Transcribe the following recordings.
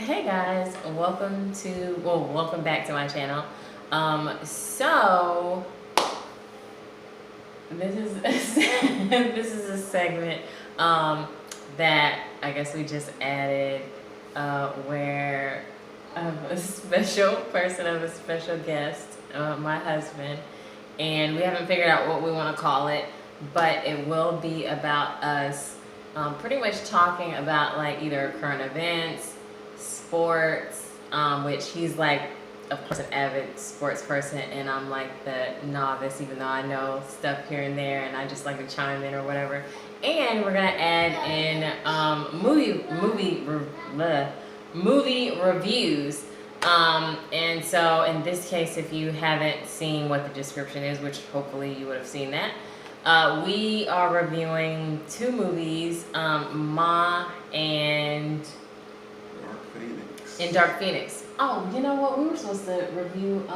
Hey guys, welcome back to my channel. So this is this is a segment that I guess we just added where I have a special person, I have a special guest, my husband, and we haven't figured out what we want to call it, but it will be about us pretty much talking about like either current events, sports, which he's like, of course, an avid sports person, and I'm like the novice, even though I know stuff here and there, and I just like to chime in or whatever. And we're gonna add in movie reviews. And so in this case, if you haven't seen what the description is, which hopefully you would have seen that, we are reviewing two movies, Ma and Dark Phoenix. Oh, you know what? We were supposed to review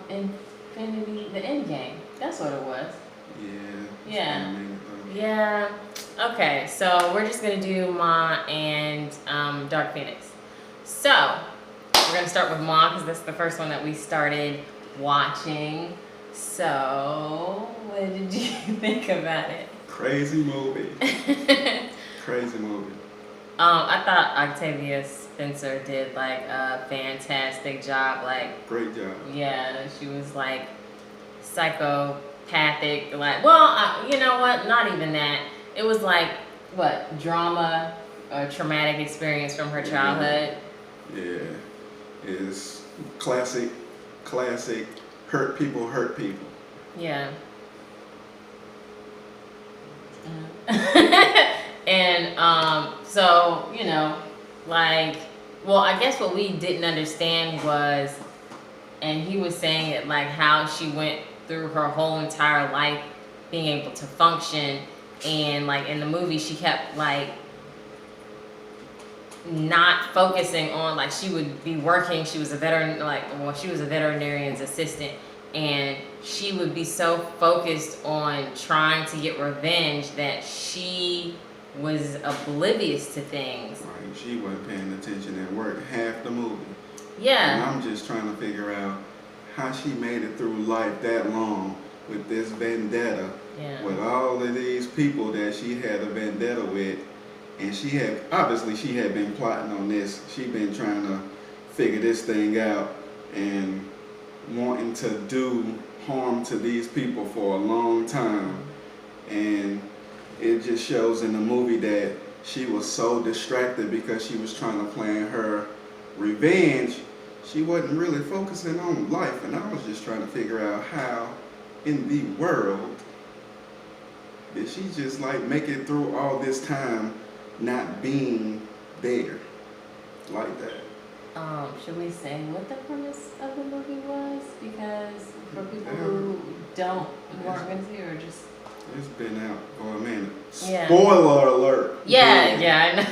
Infinity, the Endgame. That's what it was. Yeah. Yeah. Okay, so we're just gonna do Ma and Dark Phoenix. So we're gonna start with Ma because that's the first one that we started watching. So what did you think about it? Crazy movie. Crazy movie. I thought Octavia Spencer did like a fantastic job. Like, great job. Yeah, she was like psychopathic. Like, well, you know what? Not even that. It was like what drama, a traumatic experience from her childhood. Yeah, it's classic. Hurt people. Yeah. And so, you know, like, well, I guess what we didn't understand was, and he was saying it, like how she went through her whole entire life being able to function, and like in the movie she kept like not focusing on, like, she would be working, she was a veterinarian's assistant, and she would be so focused on trying to get revenge that she was oblivious to things. Right, she wasn't paying attention at work half the movie. Yeah. And I'm just trying to figure out how she made it through life that long with this vendetta. Yeah. With all of these people that she had a vendetta with. And she had been plotting on this. She'd been trying to figure this thing out and wanting to do harm to these people for a long time. And it just shows in the movie that she was so distracted because she was trying to plan her revenge. She wasn't really focusing on life, and I was just trying to figure out how in the world did she just like make it through all this time not being there like that. Should we say what the premise of the movie was? Because for people who aren't going to see, or just... It's been out for a minute. Yeah. Spoiler alert. Yeah, I know.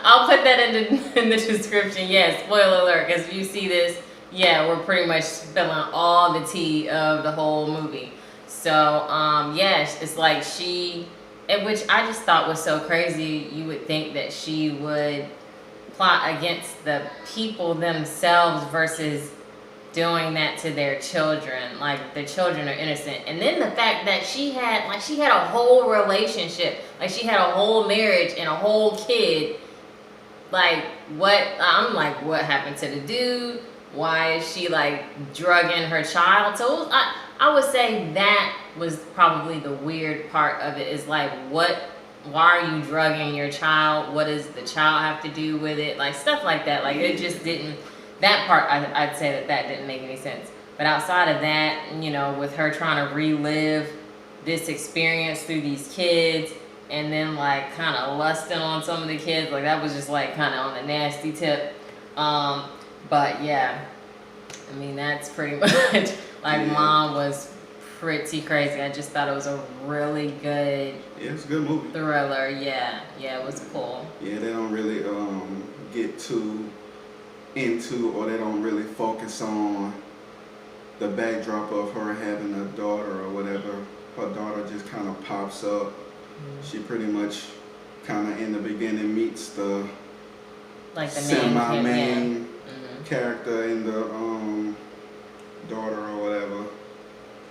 I'll put that in the description. Yeah, spoiler alert. Because if you see this, yeah, we're pretty much spilling all the tea of the whole movie. So, yes, it's like which I just thought was so crazy. You would think that she would plot against the people themselves versus doing that to their children. Like, the children are innocent. And then the fact that she had a whole relationship, like she had a whole marriage and a whole kid. Like, I'm like, what happened to the dude? Why is she like drugging her child? So I would say that was probably the weird part of it, is like, why are you drugging your child? What does the child have to do with it? Like, stuff like that. Like, it just didn't, that part, I'd say that didn't make any sense. But outside of that, you know, with her trying to relive this experience through these kids, and then like kind of lusting on some of the kids, like that was just like kind of on the nasty tip. But yeah, I mean, that's pretty much, like, Mom was pretty crazy. I just thought it was a really good... Yeah, it's a good movie. Thriller, yeah, it was cool. Yeah, they don't really get too into, or they don't really focus on the backdrop of her having a daughter or whatever. Her daughter just kind of pops up. Mm-hmm. She pretty much kind of in the beginning meets the Like the main kid, semi-main yeah. character in the daughter or whatever.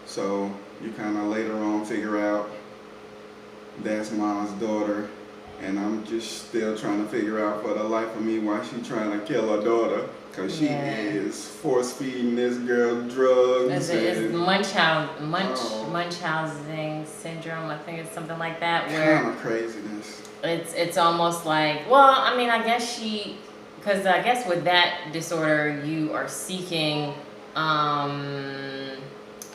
So you kind of later on figure out that's Ma's daughter, and I'm just still trying to figure out for the life of me why she trying to kill her daughter, because she is force feeding this girl drugs. It's Munchausen syndrome. I think it's something like that. Where kind of craziness. It's almost like, well, I mean, I guess because I guess with that disorder you are seeking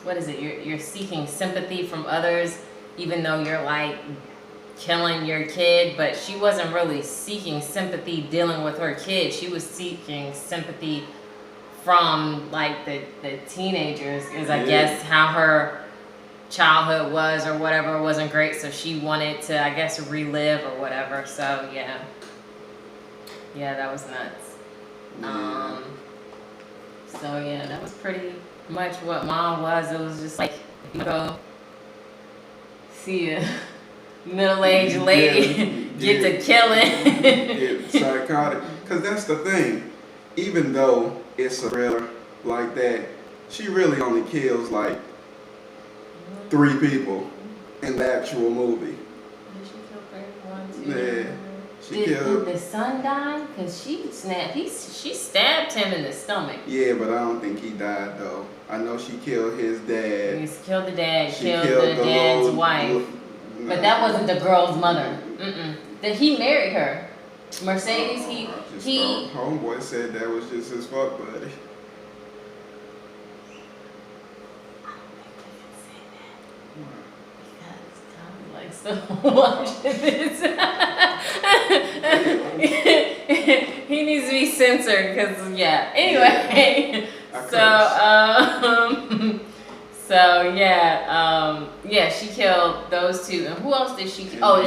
what is it? You're seeking sympathy from others, even though you're like killing your kid. But she wasn't really seeking sympathy dealing with her kid. She was seeking sympathy from like the teenagers, is I guess how her childhood was or whatever wasn't great. So she wanted to, I guess, relive or whatever. So yeah, that was nuts. So yeah, that was pretty much what Mom was. It was just like, you go see a middle-aged lady get to killing. Get psychotic. Because that's the thing. Even though it's a thriller like that, she really only kills like 3 people in the actual movie. Did she kill 1, 2? Yeah. Did the son die? Because she stabbed him in the stomach. Yeah, but I don't think he died though. I know she killed his dad. She killed the dad, She killed the dad's little, wife. But that wasn't the girl's mother. That he married her. Mercedes, he homeboy said that was just his fuck buddy. So watching this. He needs to be censored because anyway. She killed those 2. And who else did she kill? Oh,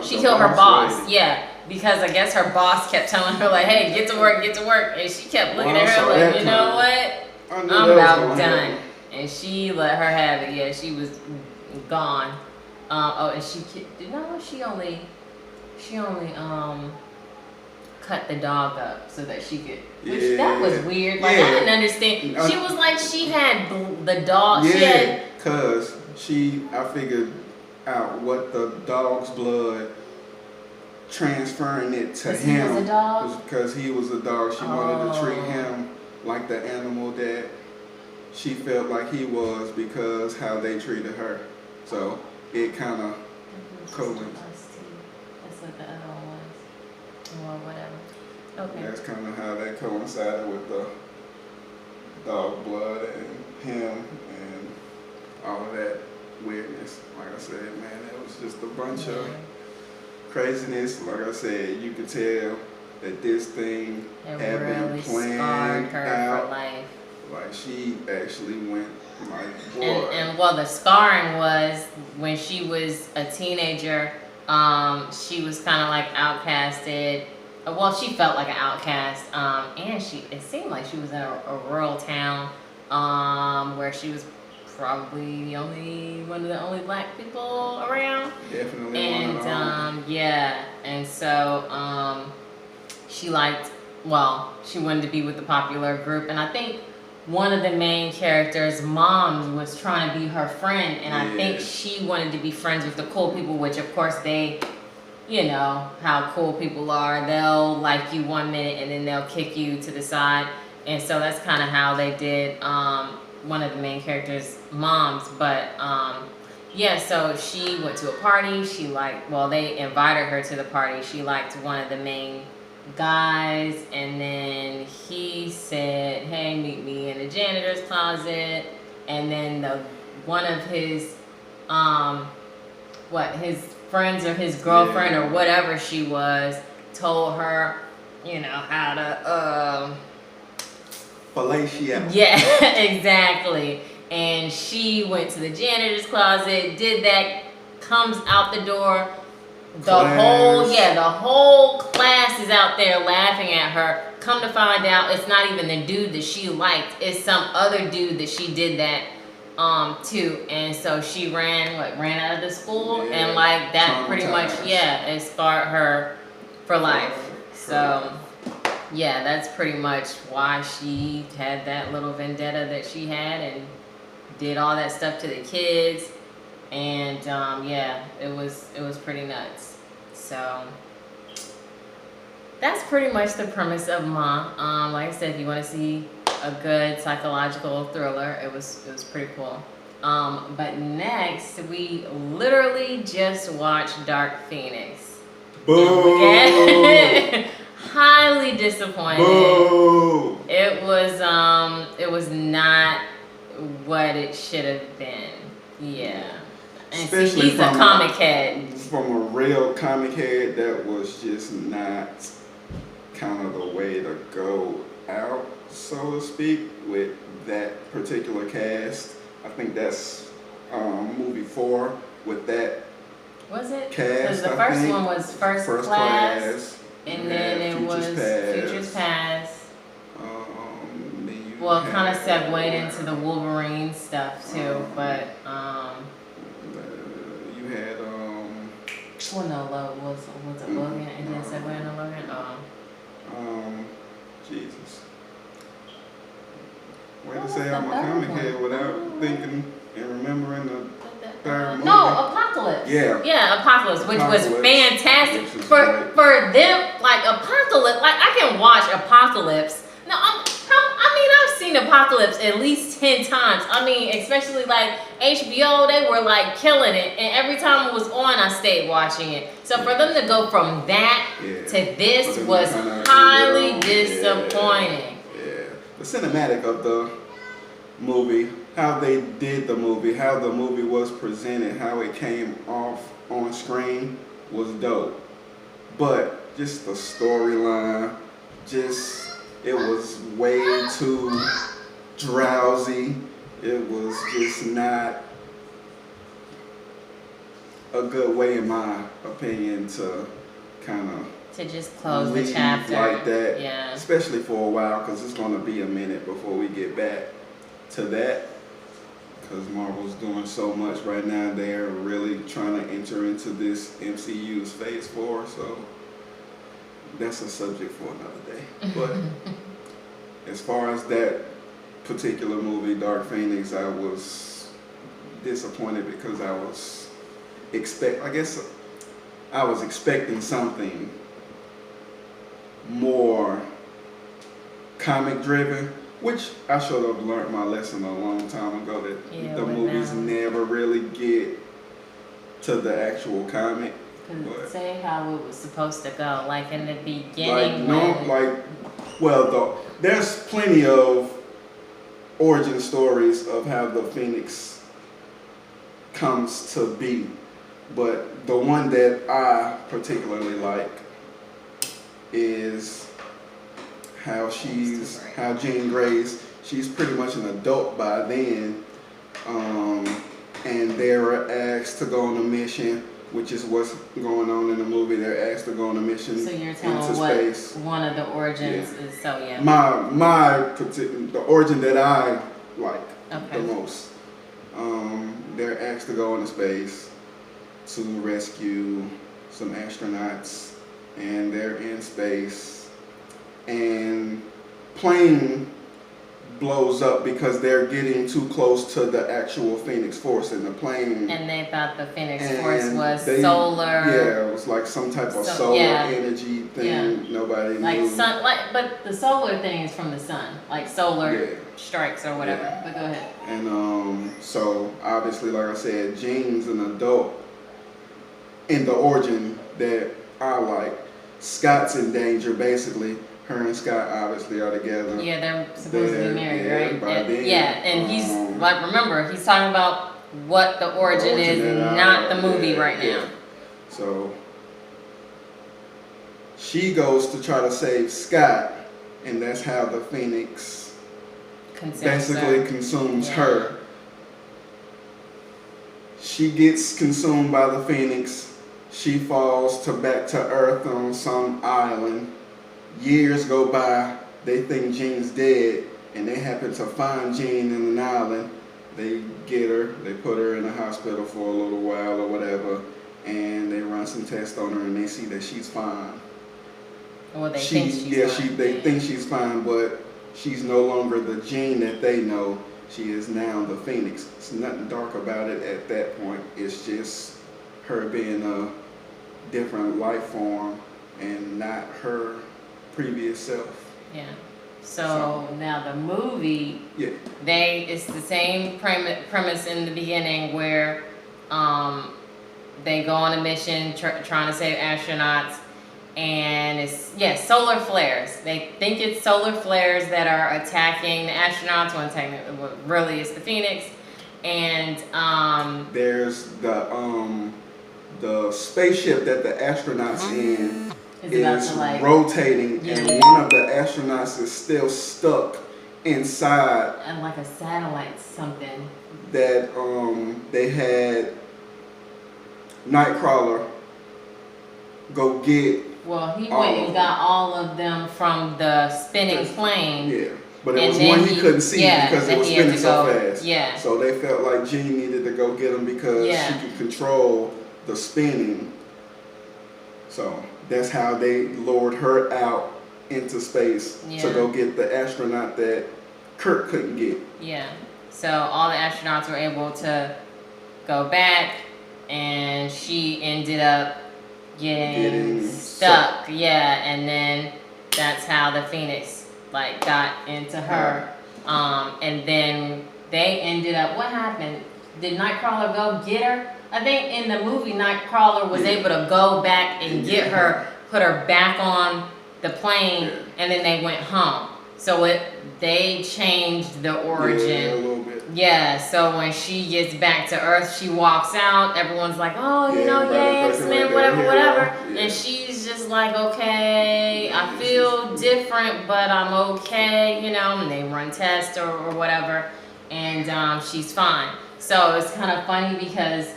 she killed her boss. Lady. Yeah, because I guess her boss kept telling her like, hey, get to work, and she kept looking at her like, you know what, I'm about done. And she let her have it. Yeah, she was gone. And she only cut the dog up so that she could, which that was weird. Like, I didn't understand. She was like, she had the dog. Yeah, because I figured out what the dog's blood, transferring it to him. He was a dog? Because he was a dog. She wanted to treat him like the animal that she felt like he was because how they treated her. So it kind of coincided. That's what the other one was. Or whatever. Okay. That's kind of how that coincided with the dog blood and him and all of that weirdness. Like I said, man, it was just a bunch of craziness. Like I said, you could tell that this thing had been planned out. For life. Like she actually went like, boy. And the scarring was when she was a teenager. She was kind of like outcasted. Well, she felt like an outcast. And it seemed like she was in a rural town, where she was probably one of the only black people around. Definitely and, one of them. And so she wanted to be with the popular group, and I think one of the main characters' mom was trying to be her friend, and I think she wanted to be friends with the cool people, which of course they, you know how cool people are. They'll like you 1 minute and then they'll kick you to the side. And so that's kind of how they did one of the main characters' moms. But so she went to a party. They invited her to the party. She liked one of the main guys, and then he said, hey, meet me in the janitor's closet. And then one of his his friends or his girlfriend or whatever she was told her, how to fellatio. Yeah, exactly. And she went to the janitor's closet, did that, comes out the door. The whole class is out there laughing at her. Come to find out, it's not even the dude that she liked. It's some other dude that she did that to. And so she ran out of the school, and like that pretty much, it scarred her for life. So yeah, that's pretty much why she had that little vendetta that she had and did all that stuff to the kids. And yeah, it was pretty nuts. So that's pretty much the premise of Ma. Like I said, if you want to see a good psychological thriller, it was pretty cool. But next, we literally just watched Dark Phoenix. Boo! Highly disappointed. Boo! It was not what it should have been. Yeah. And see, Especially he's a comic head. From a real comic head, that was just not kind of the way to go out, so to speak, with that particular cast. I think that's movie 4 with that Was it? cast. Because the first one was First Class, and then it was Futures Past. Well, it kind of segued into the Wolverine stuff too, but you had well, no, was it Logan? It didn't segue into Logan. Jesus. Way to say I'm a comic head without thinking and remembering the third movie. No, Apocalypse. Yeah. Apocalypse, which was fantastic Which was for great. for them. Like Apocalypse, like I can watch Apocalypse. No, I've seen Apocalypse at least 10 times. I mean, especially like HBO, they were like killing it, and every time it was on, I stayed watching it. So for them to go from that to this was highly disappointing. Yeah. The cinematic of the movie, how they did the movie, how the movie was presented, how it came off on screen was dope. But just the storyline, it was way too drowsy. It was just not a good way, in my opinion, to kind of to just close the chapter like that. Yeah. Especially for a while, because it's going to be a minute before we get back to that. Because Marvel's doing so much right now. They're really trying to enter into this MCU's Phase 4. So that's a subject for another day. But as far as that particular movie, Dark Phoenix, I was disappointed because I was expecting something more comic driven, which I should have learned my lesson a long time ago, that the movies never really get to the actual comic. Say how it was supposed to go, like in the beginning. There's plenty of origin stories of how the Phoenix comes to be, but the one that I particularly like is how Jean Grey's, she's pretty much an adult by then, and they're asked to go on a mission, which is what's going on in the movie. They're asked to go on a mission So you're telling into what space. One of the origins is, so yeah. The origin that I like Okay. the most. They're asked to go into space to rescue some astronauts, and they're in space, and plane blows up because they're getting too close to the actual Phoenix Force, and the plane. And they thought the Phoenix Force was solar. Yeah, it was like some type of solar energy thing. Yeah. Nobody knew. Like sun, but the solar thing is from the sun, like solar strikes or whatever. Yeah. But go ahead. And so obviously, like I said, Jean's an adult in the origin that I like. Scott's in danger, basically. Her and Scott obviously are together. Yeah, they're supposed to be married, right? By then, and he's like, remember, he's talking about what the origin is, not the movie right now. So she goes to try to save Scott, and that's how the Phoenix consumes her. She gets consumed by the Phoenix. She falls back to Earth on some island. Years go by, they think Jean's dead, and they happen to find Jean in an island. They get her, they put her in a hospital for a little while or whatever, and they run some tests on her, and they see that she's fine. Well, they think she's fine. They think she's fine, but she's no longer the Jean that they know. She is now the Phoenix. It's nothing dark about it at that point. It's just her being a different life form and not her previous self. Yeah. So now the movie, Yeah. it's the same premise in the beginning where they go on a mission trying to save astronauts, and it's solar flares. They think it's solar flares that are attacking the astronauts when really it's the Phoenix. And there's the spaceship that the astronauts in is rotating, and one of the astronauts is still stuck inside. And like a satellite something. That they had Nightcrawler go get. Well, he went and got all of them from the spinning plane. Yeah, but it was one he couldn't see because it was spinning so fast. Yeah. So they felt like Jean needed to go get him because she could control the spinning. So that's how they lured her out into space to go get the astronaut that Kirk couldn't get. Yeah. So all the astronauts were able to go back, and she ended up getting stuck. Yeah, and then that's how the Phoenix got into her. And then they ended up. What happened? Did Nightcrawler go get her? I think in the movie, Nightcrawler was able to go back and get her, put her back on the plane, and then they went home. So they changed the origin. Yeah, a little bit. Yeah, so when she gets back to Earth, she walks out. Everyone's like, oh, yay, X-Men, whatever. Yeah. And she's just like, okay, I feel different, but I'm okay, and they run tests or whatever. And she's fine. So it's kind of funny because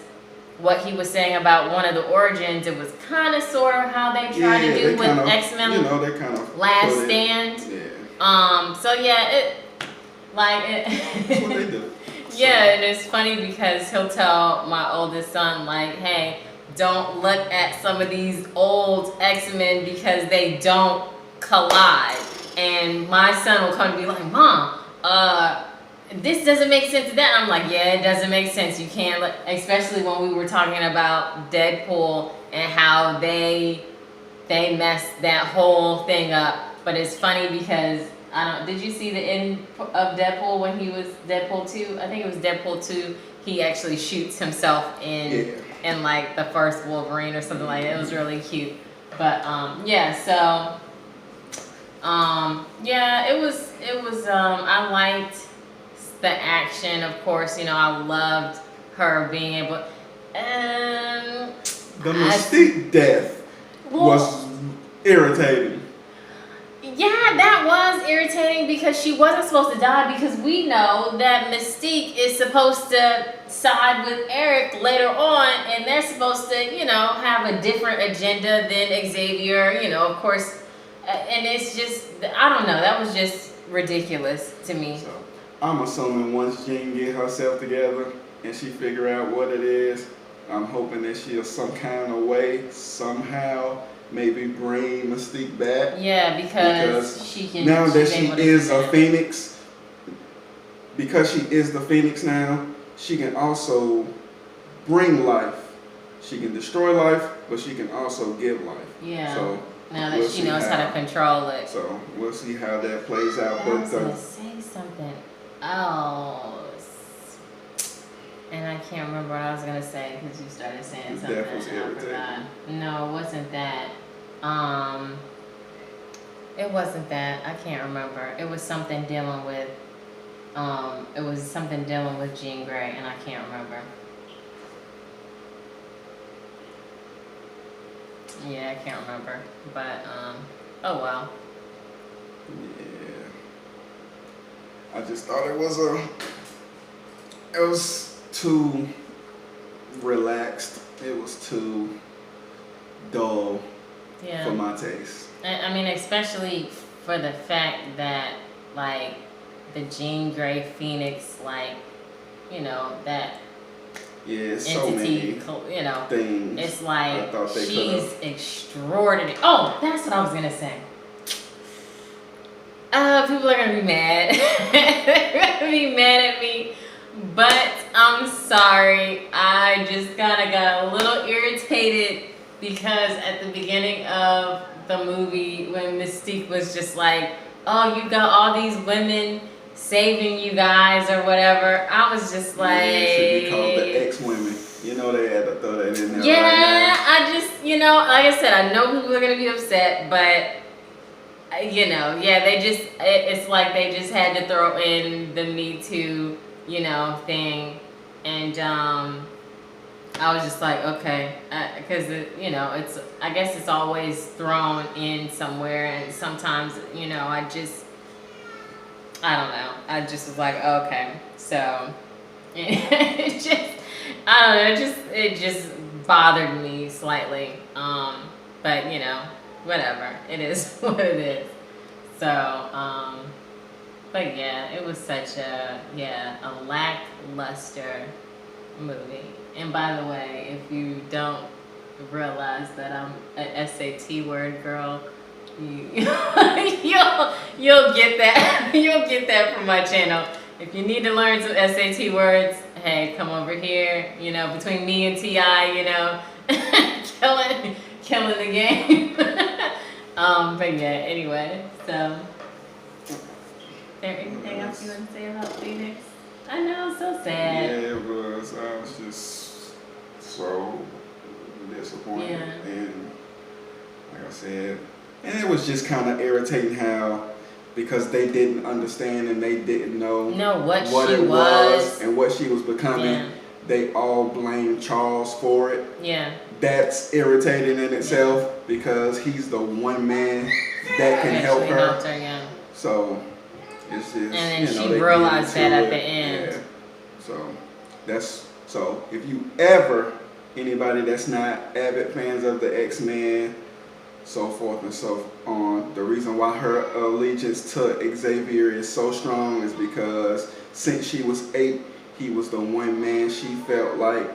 what he was saying about one of the origins, it was kind of sort of how they tried to do with X-Men they kind of Last Stand. So that's what they do. Yeah, and it's funny because he'll tell my oldest son, hey, don't look at some of these old X-Men because they don't collide. And my son will come to be like, Mom, this doesn't make sense to that. I'm like, yeah, it doesn't make sense. You can't, especially when we were talking about Deadpool and how they messed that whole thing up. But it's funny because did you see the end of Deadpool when he was Deadpool 2? I think it was Deadpool 2. He actually shoots himself in the first Wolverine or something like that. It was really cute. But it was I liked the action, of course. I loved her being able the Mystique death was irritating. Yeah, that was irritating because she wasn't supposed to die, because we know that Mystique is supposed to side with Eric later on, and they're supposed to, have a different agenda than Xavier, of course. And it's just, I don't know, that was just ridiculous to me. So, I'm assuming once Jean get herself together and she figure out what it is, I'm hoping that she'll some kind of way, somehow, maybe bring Mystique back. Yeah, because she can. Now that she is a Phoenix, because she is the Phoenix now, she can also bring life. She can destroy life, but she can also give life. Yeah. So now that she knows how to control it. So we'll see how that plays out. I was gonna say something. Oh. And I can't remember what I was gonna say because you started saying something. That was irritating. No, it wasn't that. It wasn't that. I can't remember. It was something dealing with. It was something dealing with Jean Grey, and I can't remember. Yeah, I can't remember. But oh well. Yeah. I just thought it was too relaxed. It was too dull for my taste. I mean, especially for the fact that, the Jean Grey Phoenix, that Yeah, it's so entity, many you know. things. It's I like thought they she's could've. extraordinary. Oh, that's what I was gonna say. People are gonna be mad. They're gonna be mad at me. But I'm sorry. I just kinda got a little irritated because at the beginning of the movie when Mystique was just like, oh, you got all these women saving you guys or whatever. I was just like, Yeah, it should be called the X-Women. You know they had to throw that in there yeah, right I just, you know, like I said, I know people are gonna be upset, but you know, yeah, they just, it's like they just had to throw in the Me Too, you know, thing, and I was just like, okay, because you know, it's, I guess it's always thrown in somewhere, and sometimes, you know, I don't know, I just was like, okay, so it just, I don't know, it just bothered me slightly, but you know, whatever, it is what it is. So, but yeah, it was such a lackluster movie. And by the way, if you don't realize that I'm an SAT word girl, you you'll get that you'll get that from my channel. If you need to learn some SAT words, hey, come over here. You know, between me and Ti, you know, killing the game. But yeah, anyway, so. Is there anything else you want to say about Phoenix? I know, so sad. Yeah, it was. I was just so disappointed. Yeah. And like I said, and it was just kind of irritating how, because they didn't understand and they didn't know what she it was and what she was becoming, yeah. They all blamed Charles for it. Yeah. That's irritating in itself because he's the one man that can help her. Yeah. So it's just, and then you know, she realized that at the end. Yeah. So if you ever, anybody that's not avid fans of the X-Men, so forth and so on, the reason why her allegiance to Xavier is so strong is because since she was 8, he was the one man she felt like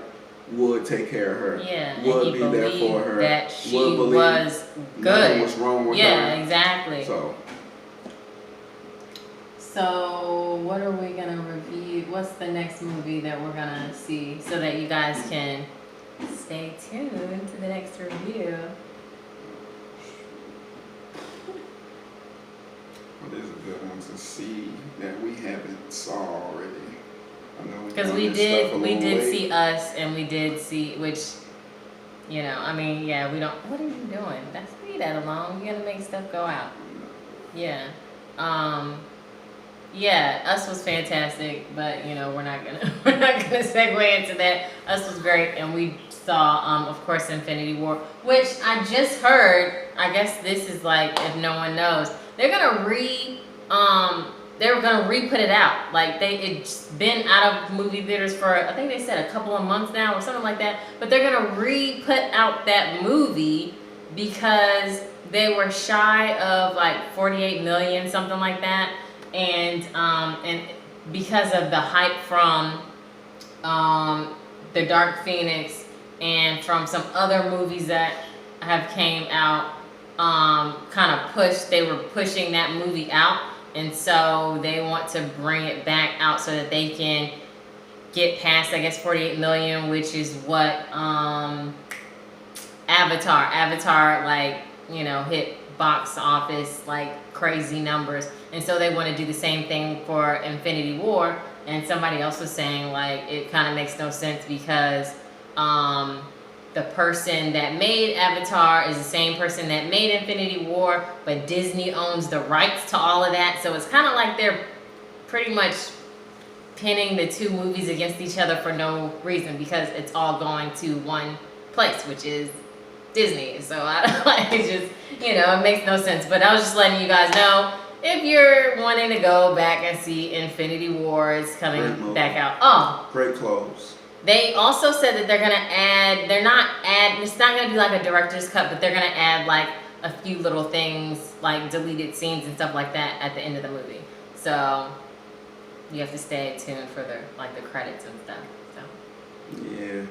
would take care of her. Yeah, would be there for her. That she would was good. Nothing was wrong with her. Yeah, exactly. So what are we gonna review? What's the next movie that we're gonna see so that you guys can stay tuned to the next review? What is a good one to see that we haven't saw already? Because we did see Us, and we did see, which, you know, I mean, yeah, we don't. What are you doing? That's leave that alone. You gotta make stuff go out. Yeah. Yeah, Us was fantastic, but you know we're not gonna segue into that. Us was great, and we saw of course Infinity War, which I just heard. I guess this is like, if no one knows, they're gonna re-put it out. Like it's been out of movie theaters for, I think they said a couple of months now or something like that. But they're gonna re-put out that movie because they were shy of like 48 million, something like that. And because of the hype from The Dark Phoenix and from some other movies that have came out, they were pushing that movie out, and so they want to bring it back out so that they can get past, I guess, 48 million, which is what Avatar, like, you know, hit box office like crazy numbers. And so they want to do the same thing for Infinity War. And somebody else was saying, like, it kind of makes no sense because the person that made Avatar is the same person that made Infinity War, but Disney owns the rights to all of that. So it's kind of like they're pretty much pinning the two movies against each other for no reason, because it's all going to one place, which is Disney. So I don't like, it just, you know, it makes no sense. But I was just letting you guys know, if you're wanting to go back and see Infinity War, it's coming back out. Oh, great clothes. They also said that they're gonna add, it's not gonna be like a director's cut, but they're gonna add like a few little things, like deleted scenes and stuff like that at the end of the movie. So you have to stay tuned for the credits and stuff. So Yeah.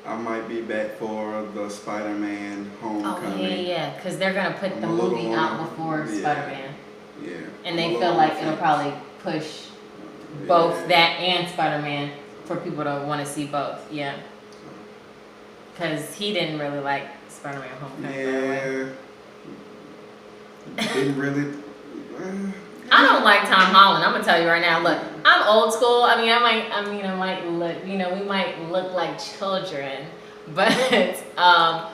I might be back for the Spider-Man Oh Homecoming. yeah, because they're gonna put I'm the a little movie out on- before yeah. Spider-Man, Yeah. and I'm a they little feel on like the it'll fence. probably push both Yeah. that and Spider-Man for people to want to see both. Yeah, because he didn't really like Spider-Man Homecoming. By the way. Yeah. Didn't really. I don't like Tom Holland. I'm gonna tell you right now. Look, I'm old school. I mean, I might look. You know, we might look like children, but I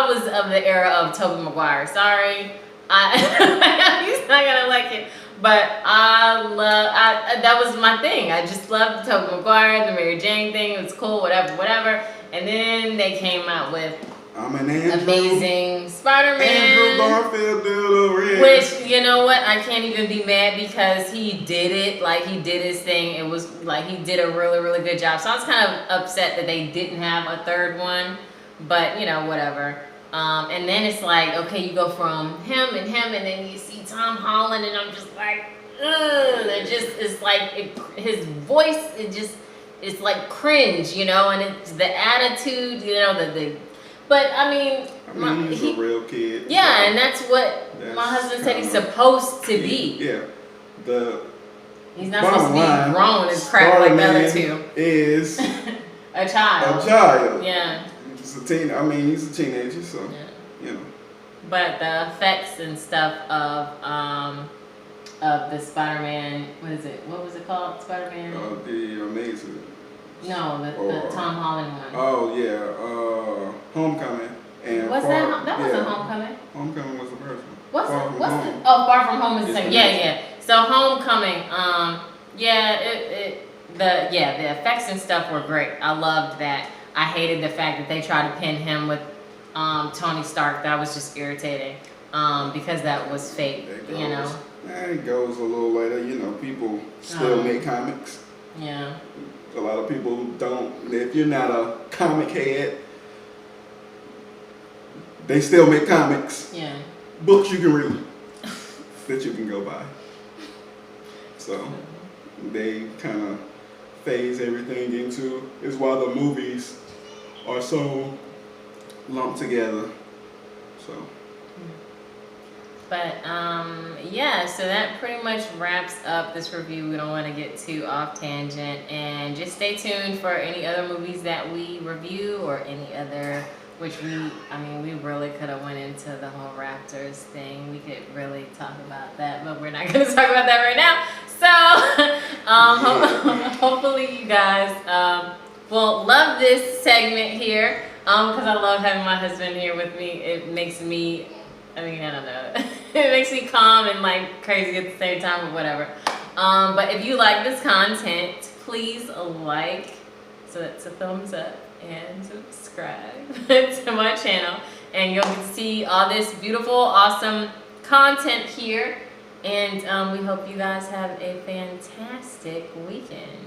was of the era of Tobey Maguire. Sorry, he's not gonna like it, but that was my thing. I just loved Tobey Maguire, the Mary Jane thing. It was cool, whatever. And then they came out with I'm an Andrew. Amazing Spider-Man. Andrew Garfield did a red. Which, you know what, I can't even be mad because he did it, like he did his thing. It was like he did a really, really good job. So I was kind of upset that they didn't have a third one, but you know, whatever. And then it's like, okay, you go from him, and then you see Tom Holland, and I'm just like, ugh, it's like his voice, it's like cringe, you know, and it's the attitude, you know, but I mean, he's a real kid. yeah, and that's what my husband said he's supposed to be. Yeah. He's not supposed to be line, grown as crap like the other two. Is A child. a child. Yeah. He's a teenager, so you know. But the effects and stuff of the Spider-Man, what was it called? Spider-Man? The Amazing. No, the Tom Holland one. Oh yeah, Homecoming. And What's that? That wasn't Homecoming. Homecoming was the first one. What's Far it? From What's Home. it? Oh, Far From Home is the It's second. amazing. Yeah. So Homecoming, the effects and stuff were great. I loved that. I hated the fact that they tried to pin him with Tony Stark. That was just irritating because that was fake. You know. It goes a little later. You know, people still make comics. Yeah. A lot of people don't. If you're not a comic head, they still make comics. Yeah. Books you can read that you can go buy. So they kind of phase everything into is why the movies are so lumped together. So. But so that pretty much wraps up this review. We don't want to get too off tangent, and just stay tuned for any other movies that we review or any other, which we really could have went into the whole Raptors thing. We could really talk about that, but we're not going to talk about that right now. So hopefully you guys will love this segment here because I love having my husband here with me. It makes me, I don't know. It makes me calm and like crazy at the same time, or whatever. But if you like this content, please like, so that's a thumbs up, and subscribe to my channel. And you'll get to see all this beautiful, awesome content here. And we hope you guys have a fantastic weekend.